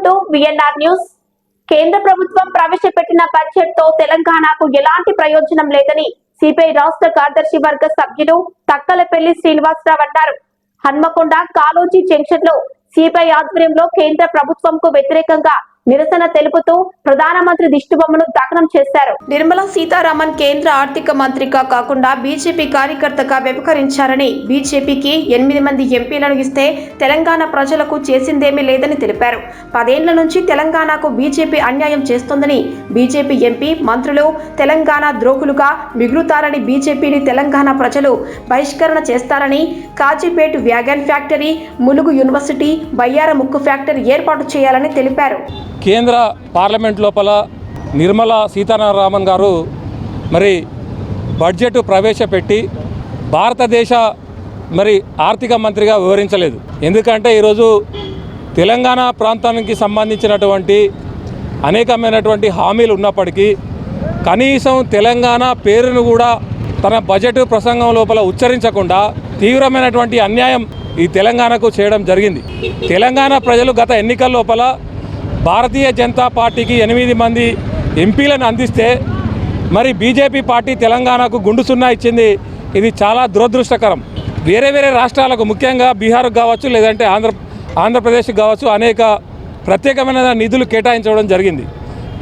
Welcome to VNR news. కేంద్ర ప్రభుత్వం ప్రవేశపెట్టిన బడ్జెట్ తో తెలంగాణకు ఎలాంటి ప్రయోజనం లేదని సిపిఐ రాష్ట్ర కార్యదర్శి వర్గ సభ్యులు తక్కలపల్లి శ్రీనివాసరావు అన్నారు. హన్మకొండ కాలోజీ జంక్షన్ లో సిపిఐ ఆధ్వర్యంలో కేంద్ర ప్రభుత్వంకు వ్యతిరేకంగా నిరసన తెలుపుతూ ప్రధానమంత్రి దిష్టిబొమ్మను దగ్ధం చేశారు. నిర్మలా సీతారామన్ కేంద్ర ఆర్థిక మంత్రిగా కాకుండా బీజేపీ కార్యకర్తగా వ్యవహరించారని, బీజేపీకి 8 మంది ఎంపీలను ఇస్తే తెలంగాణ ప్రజలకు చేసిందేమీ లేదని తెలిపారు. 10 ఏళ్ల నుంచి తెలంగాణకు బీజేపీ అన్యాయం చేస్తోందని, బీజేపీ ఎంపీ మంత్రులు తెలంగాణ ద్రోహులుగా మిగులుతారని, బీజేపీని తెలంగాణ ప్రజలు బహిష్కరణ చేస్తారని, Kazipet wagon factory, Mulugu university, Bayyaram ఉక్కు ఫ్యాక్టరీ ఏర్పాటు చేయాలని తెలిపారు. కేంద్ర పార్లమెంట్ లోపల నిర్మలా సీతారామన్ గారు మరి బడ్జెట్ ప్రవేశపెట్టి భారతదేశ ఆర్థిక మంత్రిగా వివరించలేదు. ఎందుకంటే ఈరోజు తెలంగాణ ప్రాంతానికి సంబంధించినటువంటి అనేకమైనటువంటి హామీలు ఉన్నప్పటికీ కనీసం తెలంగాణ పేరును కూడా తన బడ్జెట్ ప్రసంగం లోపల ఉచ్చరించకుండా తీవ్రమైనటువంటి అన్యాయం ఈ తెలంగాణకు చేయడం జరిగింది. తెలంగాణ ప్రజలు గత ఎన్నికల లోపల భారతీయ జనతా పార్టీకి 8 మంది ఎంపీలను అందిస్తే మరి బీజేపీ పార్టీ తెలంగాణకు గుండు సున్నా ఇచ్చింది. ఇది చాలా దురదృష్టకరం. వేరే రాష్ట్రాలకు ముఖ్యంగా బీహార్కు కావచ్చు, లేదంటే ఆంధ్రప్రదేశ్కి కావచ్చు అనేక ప్రత్యేకమైన నిధులు కేటాయించడం జరిగింది.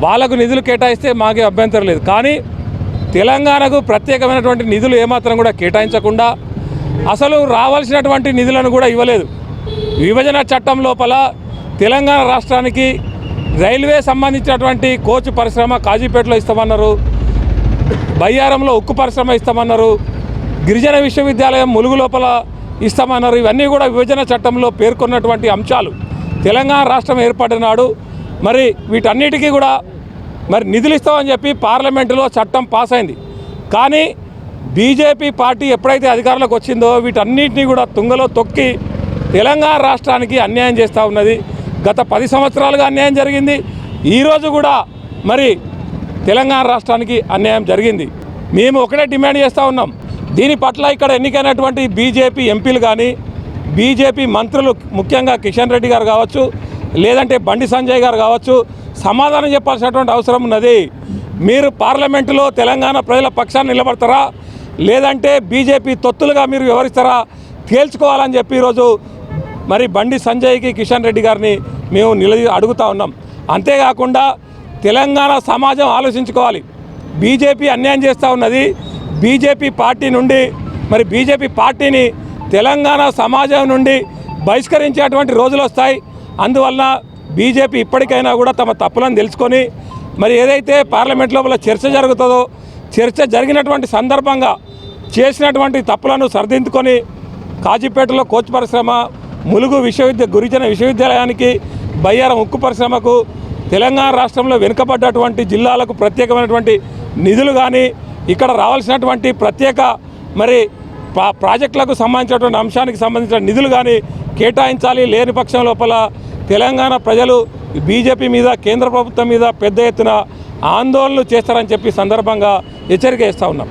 వాళ్ళకు నిధులు కేటాయిస్తే మాకే అభ్యంతరం లేదు. కానీ తెలంగాణకు ప్రత్యేకమైనటువంటి నిధులు ఏమాత్రం కూడా కేటాయించకుండా అసలు రావాల్సినటువంటి నిధులను కూడా ఇవ్వలేదు. విభజన చట్టం లోపల తెలంగాణ రాష్ట్రానికి రైల్వే సంబంధించినటువంటి కోచ్ పరిశ్రమ కాజీపేటలో ఇస్తామన్నారు, బయ్యారంలో ఉక్కు పరిశ్రమ ఇస్తామన్నారు, గిరిజన విశ్వవిద్యాలయం ములుగు లోపల ఇస్తామన్నారు. ఇవన్నీ కూడా విభజన చట్టంలో పేర్కొన్నటువంటి అంశాలు. తెలంగాణ రాష్ట్రం ఏర్పడిన నాడు మరి వీటన్నిటికీ కూడా నిధులు ఇస్తామని చెప్పి పార్లమెంటులో చట్టం పాస్ అయింది. కానీ బీజేపీ పార్టీ ఎప్పుడైతే అధికారంలోకి వచ్చిందో వీటన్నిటినీ కూడా తుంగలో తొక్కి తెలంగాణ రాష్ట్రానికి అన్యాయం చేస్తూ ఉన్నది. గత 10 సంవత్సరాలుగా అన్యాయం జరిగింది. ఈరోజు కూడా తెలంగాణ రాష్ట్రానికి అన్యాయం జరిగింది. మేము ఒకటే డిమాండ్ చేస్తూ ఉన్నాం. దీని పట్ల ఇక్కడ ఎన్నికైనటువంటి బీజేపీ ఎంపీలు కానీ, బీజేపీ మంత్రులు ముఖ్యంగా కిషన్ రెడ్డి గారు కావచ్చు, లేదంటే బండి సంజయ్ గారు కావచ్చు, సమాధానం చెప్పాల్సినటువంటి అవసరం ఉన్నది. మీరు పార్లమెంటులో తెలంగాణ ప్రజల పక్షాన్ని నిలబడతారా, లేదంటే బీజేపీ తొత్తులుగా మీరు వ్యవహరిస్తారా తేల్చుకోవాలని చెప్పి ఈరోజు బండి సంజయ్కి, కిషన్ రెడ్డి గారిని మేము అడుగుతూ ఉన్నాం. అంతేకాకుండా తెలంగాణ సమాజం ఆలోచించుకోవాలి. బీజేపీ అన్యాయం చేస్తూ ఉన్నది. బీజేపీ పార్టీ నుండి బీజేపీ పార్టీని తెలంగాణ సమాజం నుండి బహిష్కరించేటువంటి రోజులు వస్తాయి. అందువలన బీజేపీ ఇప్పటికైనా కూడా తమ తప్పులను తెలుసుకొని ఏదైతే పార్లమెంట్ లోపల చర్చ జరుగుతుందో చర్చ జరిగినటువంటి సందర్భంగా చేసినటువంటి తప్పులను సరిదిద్దుకొని కాజీపేటలో కోచ్ పరిశ్రమ, ములుగు గిరిజన విశ్వవిద్యాలయానికి, బయ్యారం ఉక్కు పరిశ్రమకు, తెలంగాణ రాష్ట్రంలో వెనుకబడ్డటువంటి జిల్లాలకు ప్రత్యేకమైనటువంటి నిధులు కానీ, ఇక్కడ రావాల్సినటువంటి ప్రత్యేక ప్రాజెక్టులకు సంబంధించినటువంటి అంశానికి సంబంధించిన నిధులు కానీ కేటాయించాలి. లేని పక్షం లోపల తెలంగాణ ప్రజలు బీజేపీ మీద, కేంద్ర ప్రభుత్వం మీద పెద్ద ఎత్తున ఆందోళనలు చేస్తారని చెప్పి సందర్భంగా హెచ్చరిక చేస్తూ ఉన్నాం.